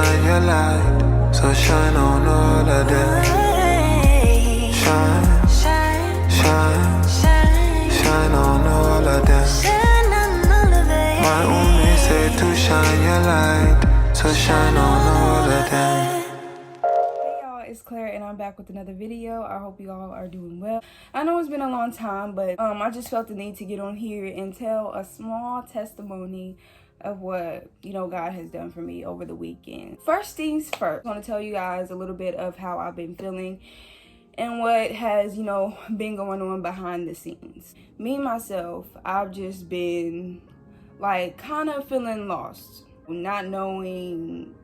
shine your light, so shine on all of them. Shine, shine, shine on all of them. My only say to shine your light, so shine on all of them. Hey y'all, it's Claire and I'm back with another video. I hope you all are doing well. I know it's been a long time, but I just felt the need to get on here and tell a small testimony of what, God has done for me over the weekend. First things first, I want to tell you guys a little bit of how I've been feeling and what has, been going on behind the scenes. Me, myself, I've just been like kind of feeling lost, not knowing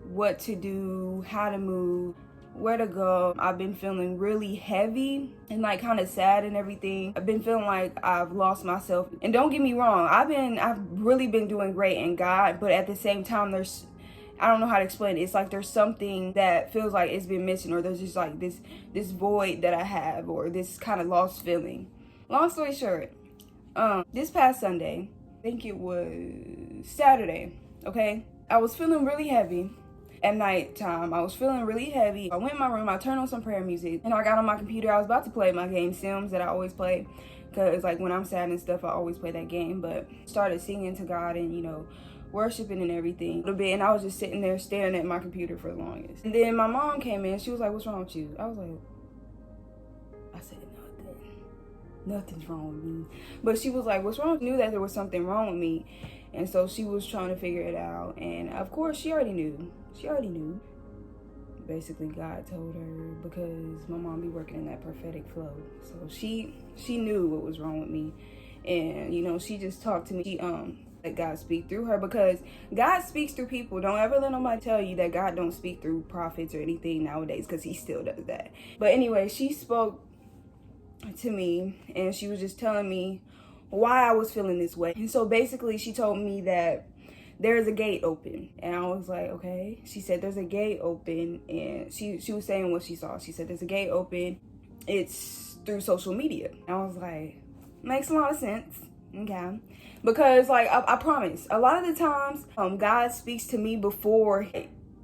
what to do, how to move, where to go. I've been feeling really heavy and like kind of sad and everything. I've been feeling like I've lost myself. And don't get me wrong, I've really been doing great in God, but at the same time I don't know how to explain it. It's like there's something that feels like it's been missing, or there's just like this void that I have, or this kind of lost feeling. Long story short, this past Sunday, I think it was Saturday, okay? I was feeling really heavy. At night time, I was feeling really heavy. I went in my room, I turned on some prayer music, and I got on my computer. I was about to play my game Sims that I always play, because like when I'm sad and stuff, I always play that game. But started singing to God and worshiping and everything a little bit, and I was just sitting there staring at my computer for the longest. And then my mom came in. She was like, "What's wrong with you?" I was like, I said, nothing's wrong with me. But she was like, "What's wrong?" I knew that there was something wrong with me, and so she was trying to figure it out. And of course, she already knew. Basically, God told her, because my mom be working in that prophetic flow. So she knew what was wrong with me. And, she just talked to me. She let God speak through her, because God speaks through people. Don't ever let nobody tell you that God don't speak through prophets or anything nowadays, because he still does that. But anyway, she spoke to me, and she was just telling me why I was feeling this way. And so basically, she told me that there's a gate open, and I was like, okay. She said there's a gate open, and she was saying what she saw. She said there's a gate open, it's through social media. And I was like, makes a lot of sense, okay? Because like I promise, a lot of the times God speaks to me before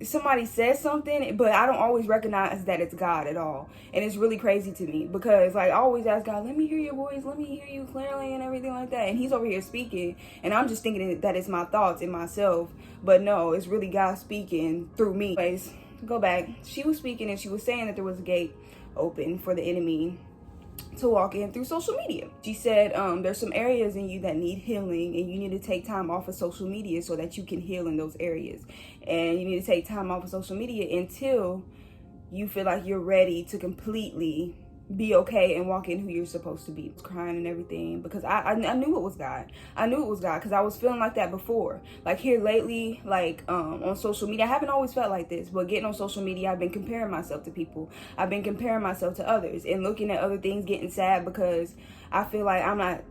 somebody says something, but I don't always recognize that it's God at all. And it's really crazy to me, because like I always ask God, let me hear your voice, let me hear you clearly and everything like that. And he's over here speaking, and I'm just thinking that it's my thoughts in myself. But no, it's really God speaking through me. Anyways, go back. She was speaking, and she was saying that there was a gate open for the enemy to walk in through social media. She said there's some areas in you that need healing, and you need to take time off of social media so that you can heal in those areas. And you need to take time off of social media until you feel like you're ready to completely be okay and walk in who you're supposed to be. I was crying and everything, because I knew it was God. I knew it was God, because I was feeling like that before. Like here lately, like on social media, I haven't always felt like this, but getting on social media, I've been comparing myself to people. I've been comparing myself to others and looking at other things, getting sad because I feel like I'm not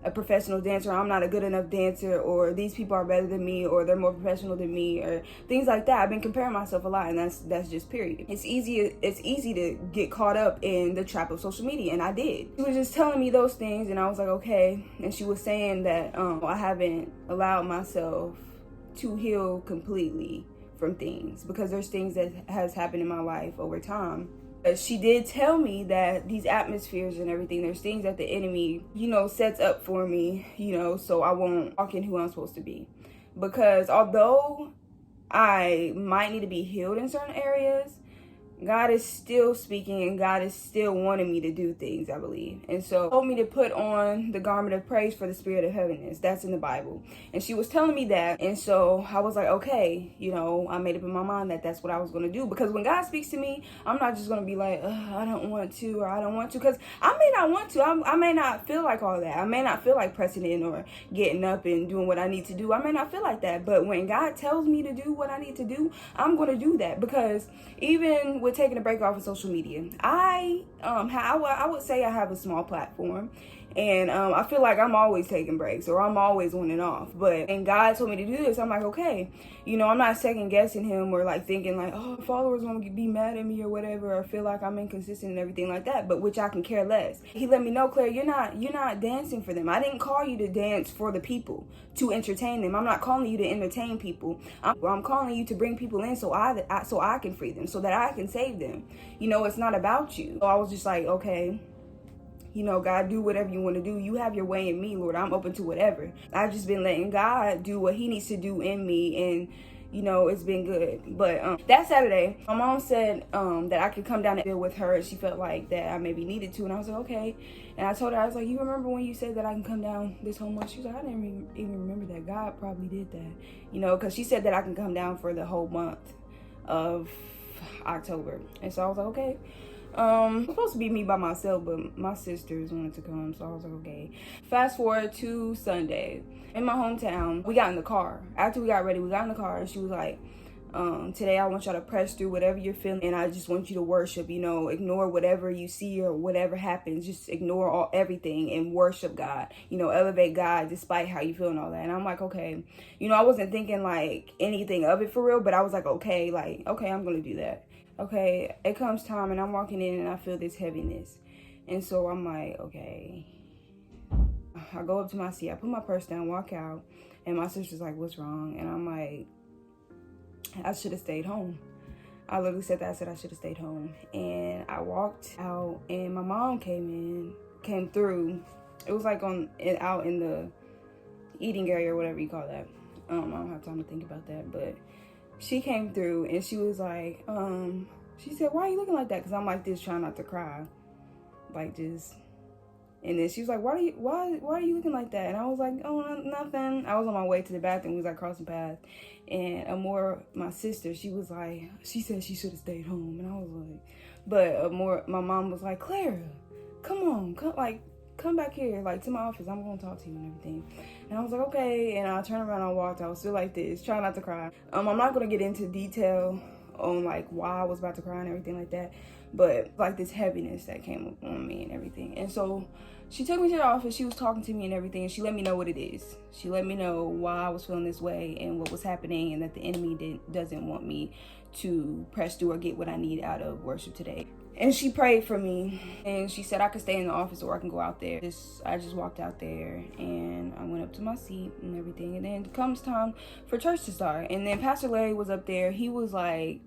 a professional dancer, I'm not a good enough dancer, or these people are better than me, or they're more professional than me, or things like that. I've been comparing myself a lot, and that's just period. It's easy to get caught up in the trap of social media, and I did. She was just telling me those things, and I was like, okay. And she was saying that I haven't allowed myself to heal completely from things, because there's things that has happened in my life over time. She did tell me that these atmospheres and everything, there's things that the enemy, sets up for me, so I won't walk in who I'm supposed to be. Because although I might need to be healed in certain areas, God is still speaking, and God is still wanting me to do things, I believe. And so he told me to put on the garment of praise for the spirit of heaviness. That's in the Bible. And she was telling me that. And so I was like, okay, I made up in my mind that that's what I was going to do. Because when God speaks to me, I'm not just going to be like, I don't want to, or I don't want to. Because I may not want to. I may not feel like all that. I may not feel like pressing in or getting up and doing what I need to do. I may not feel like that. But when God tells me to do what I need to do, I'm going to do that. Because even with taking a break off of social media, I would say I have a small platform, And I feel like I'm always taking breaks, or I'm always on and off. And God told me to do this. I'm like, okay, I'm not second guessing him, or like thinking like, oh, followers gonna be mad at me or whatever, or feel like I'm inconsistent and everything like that. But which I can care less. He let me know, Claire, you're not dancing for them. I didn't call you to dance for the people, to entertain them. I'm not calling you to entertain people. I'm calling you to bring people in so I can free them, so that I can save them. It's not about you. So I was just like, okay. God, do whatever you want to do. You have your way in me, Lord. I'm open to whatever. I've just been letting God do what he needs to do in me. And, it's been good. But that Saturday, my mom said that I could come down and deal with her. She felt like that I maybe needed to. And I was like, okay. And I told her, I was like, you remember when you said that I can come down this whole month? She was like, I didn't even remember that. God probably did that. Because she said that I can come down for the whole month of October. And so I was like, okay. It was supposed to be me by myself, but my sisters wanted to come, so I was like, okay. Fast forward to Sunday. In my hometown, we got in the car. After we got ready, we got in the car, and she was like, today I want y'all to press through whatever you're feeling, and I just want you to worship, ignore whatever you see or whatever happens. Just ignore everything and worship God, elevate God despite how you feel and all that. And I'm like, okay. I wasn't thinking like anything of it for real, but I was like, okay, I'm going to do that. Okay, it comes time and I'm walking in and I feel this heaviness. And so I'm like, okay. I go up to my seat, I put my purse down, walk out, and my sister's like, what's wrong? And I'm like, I should have stayed home. I literally said that. I said I should have stayed home. And I walked out and my mom came through. It was like out in the eating area or whatever you call that. I don't have time to think about that, but she came through and she was like, she said, why are you looking like that? Because I'm like this, trying not to cry. Like just, and then she was like, why are you looking like that? And I was like, oh, nothing. I was on my way to the bathroom. We was like crossing paths. And Amor, my sister, she said she should have stayed home. And I was like, but Amor, my mom was like, Clara, come back here, like to my office. I'm gonna talk to you and everything. And I was like, okay. And I turned around and I walked. I was still like this, trying not to cry. I'm not gonna get into detail on like why I was about to cry and everything like that, but like this heaviness that came on me and everything. And so she took me to the office. She was talking to me and everything, and she let me know what it is. She let me know why I was feeling this way and what was happening, and that the enemy doesn't want me to press through or get what I need out of worship today. And she prayed for me, and she said I could stay in the office or I can go out there. I just walked out there, and I went up to my seat and everything. And then comes time for church to start. And then Pastor Larry was up there. He was like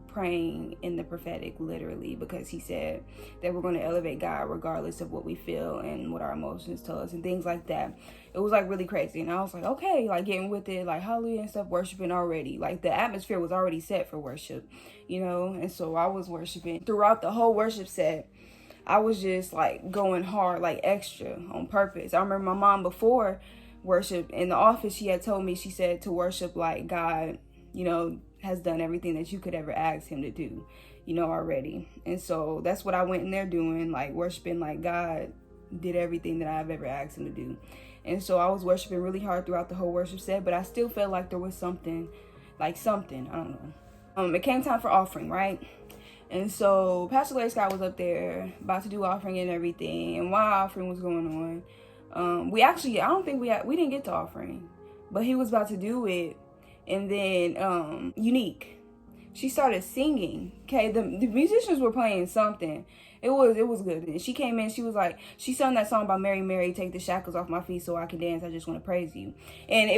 praying in the prophetic, literally, because he said that we're going to elevate God regardless of what we feel and what our emotions tell us and things like that. It was like really crazy. And I was like, okay, like getting with it, like hallelujah and stuff, worshiping already. Like the atmosphere was already set for worship, and so I was worshiping throughout the whole worship set. I was just like going hard, like extra on purpose. I remember my mom before worship in the office, she had told me, she said to worship like God, has done everything that you could ever ask him to do, already. And so that's what I went in there doing, like worshiping like God did everything that I've ever asked him to do. And so I was worshiping really hard throughout the whole worship set, but I still felt like there was something, I don't know. It came time for offering, right? And so Pastor Larry Scott was up there about to do offering and everything. And while offering was going on, we didn't get to offering, but he was about to do it. And then Unique, she started singing. Okay, the musicians were playing something. It was good. And she came in, she sung that song by Mary Mary, take the shackles off my feet so I can dance, I just want to praise you. And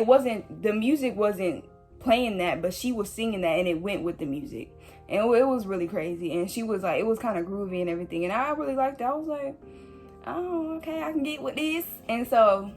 the music wasn't playing that, but she was singing that and it went with the music. And it was really crazy. And she was like, it was kind of groovy and everything. And I really liked it. I was like, oh, okay, I can get with this. And so,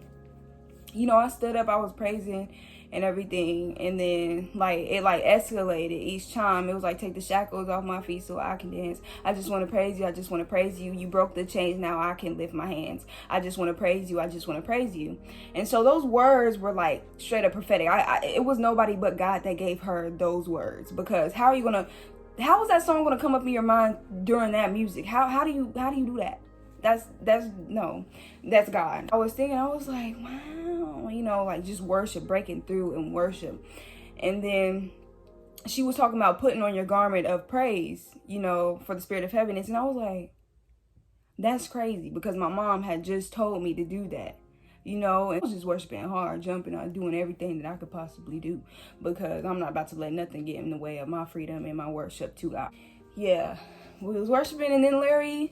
I stood up, I was praising and everything, and then it escalated each time. It was like, take the shackles off my feet so I can dance, I just want to praise you, I just want to praise you, you broke the chains, now I can lift my hands, I just want to praise you, I just want to praise you. And so those words were like straight up prophetic. It was nobody but God that gave her those words, because how is that song gonna come up in your mind during that music? How do you do that? That's God. I was thinking, I was like, wow, just worship, breaking through and worship. And then she was talking about putting on your garment of praise, for the spirit of heaviness. And I was like, That's crazy because my mom had just told me to do that. You know, and I was just worshiping hard, jumping out, doing everything that I could possibly do because I'm not about to let nothing get in the way of my freedom and my worship to God. Yeah, we was worshiping, and then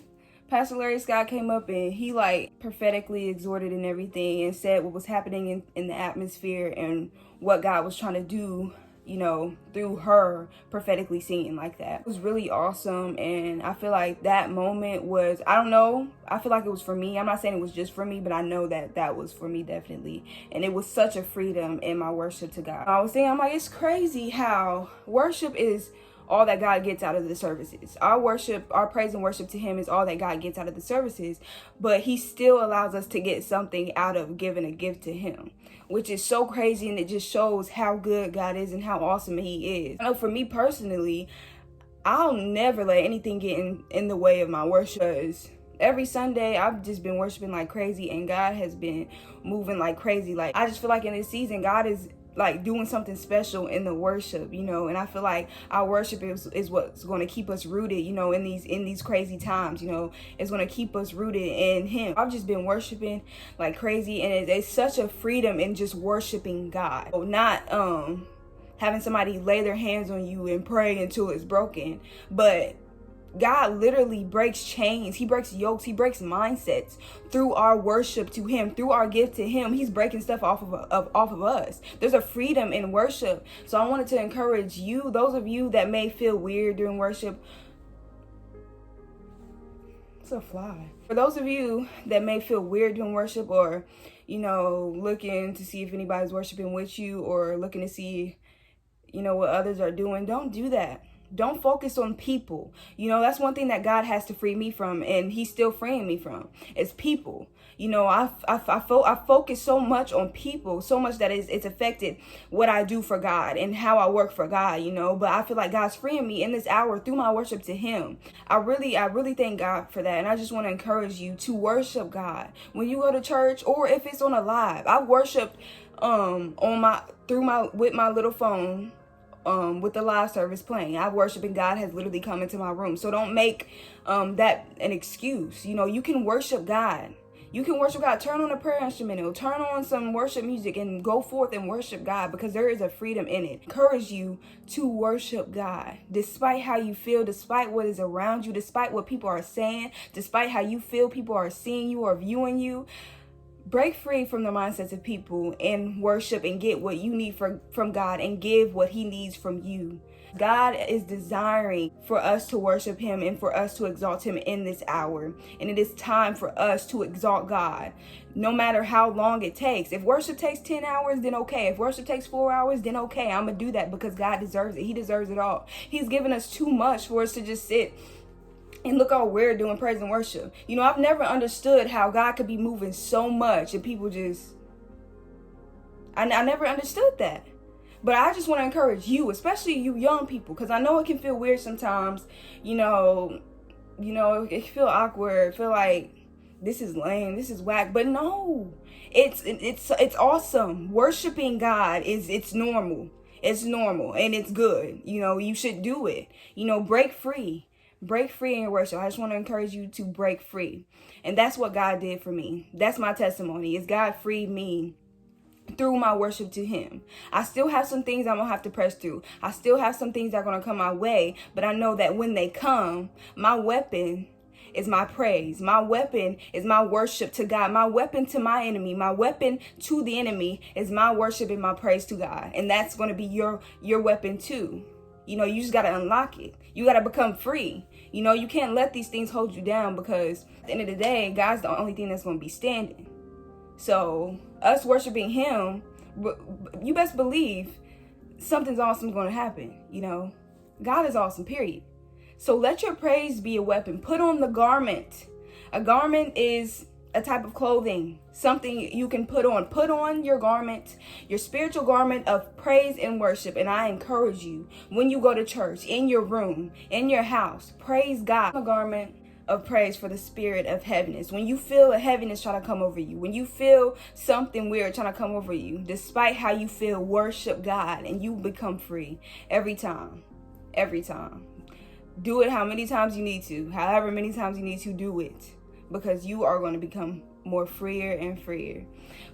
Pastor Larry Scott came up and he like prophetically exhorted and everything and said what was happening in the atmosphere and what God was trying to do, you know, through her prophetically singing like that. It was really awesome, and I feel like that moment was, I don't know, I feel like it was for me. I'm not saying it was just for me, but I know that that was for me definitely, and it was such a freedom in my worship to God. I was thinking, I'm like, it's crazy how worship is all that God gets out of the services. Our worship, our praise and worship to him is all that God gets out of the services, but he still allows us to get something out of giving a gift to him, which is so crazy, and it just shows how good God is and how awesome he is. I know for me personally, I'll never let anything get in the way of my worship. Every Sunday, I've just been worshiping like crazy, and God has been moving like crazy. Like, I just feel like in this season, God is like doing something special in the worship, you know, and I feel like our worship is what's going to keep us rooted, you know, in these crazy times, you know, it's going to keep us rooted in him. I've just been worshiping like crazy, and it's such a freedom in just worshiping God, not having somebody lay their hands on you and pray until it's broken, but God literally breaks chains. He breaks yokes. He breaks mindsets through our worship to him, through our gift to him. He's breaking stuff off of us. There's a freedom in worship. So I wanted to encourage you, those of you that may feel weird during worship. It's a fly. For those of you that may feel weird during worship, or, you know, looking to see if anybody's worshiping with you, or looking to see, you know, what others are doing, don't do that. Don't focus on people. You know, that's one thing that God has to free me from, and he's still freeing me from, is people. You know, I focus so much on people, so much that it's affected what I do for God and how I work for God, you know. But I feel like God's freeing me in this hour through my worship to him. I really thank God for that. And I just want to encourage you to worship God when you go to church, or if it's on a live. I worship with my little phone, with the live service playing. I worship, and God has literally come into my room. So don't make that an excuse. You know, you can worship God. You can worship God. Turn on a prayer instrumental. Turn on some worship music and go forth and worship God, because there is a freedom in it. Encourage you to worship God despite how you feel, despite what is around you, despite what people are saying, despite how you feel people are seeing you or viewing you. Break free from the mindsets of people and worship, and get what you need from God, and give what he needs from you. God is desiring for us to worship him and for us to exalt him in this hour. And it is time for us to exalt God, no matter how long it takes. If worship takes 10 hours, then okay. If worship takes 4 hours, then okay. I'm going to do that because God deserves it. He deserves it all. He's given us too much for us to just sit and look all weird doing praise and worship. You know, I've never understood how God could be moving so much and people just... I never understood that. But I just want to encourage you, especially you young people, because I know it can feel weird sometimes. You know, it can feel awkward, feel like this is lame, this is whack. But no, it's awesome. Worshiping God it's normal. It's normal and it's good. You know, you should do it. You know, break free. Break free in your worship. I just want to encourage you to break free. And that's what God did for me. That's my testimony, is God freed me through my worship to him. I still have some things I'm going to have to press through. I still have some things that are going to come my way. But I know that when they come, my weapon is my praise. My weapon is my worship to God. My weapon to my enemy. My weapon to the enemy is my worship and my praise to God. And that's going to be your weapon too. You know, you just got to unlock it. You got to become free. You know, you can't let these things hold you down, because at the end of the day, God's the only thing that's going to be standing. So us worshiping him, you best believe something's awesome going to happen. You know, God is awesome, period. So let your praise be a weapon. Put on the garment. A garment is a type of clothing, something you can put on. Put on your garment, your spiritual garment of praise and worship. And I encourage you, when you go to church, in your room, in your house, praise God. A garment of praise for the spirit of heaviness. When you feel a heaviness trying to come over you, when you feel something weird trying to come over you, despite how you feel, worship God and you become free every time. Every time. Do it how many times you need to. However many times you need to do it. because you are going to become more freer and freer.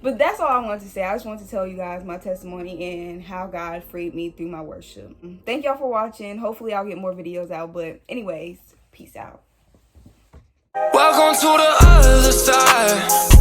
But that's all I wanted to say. I just wanted to tell you guys my testimony and how God freed me through my worship. Thank y'all for watching. Hopefully I'll get more videos out. But anyways, peace out. Welcome to the other side.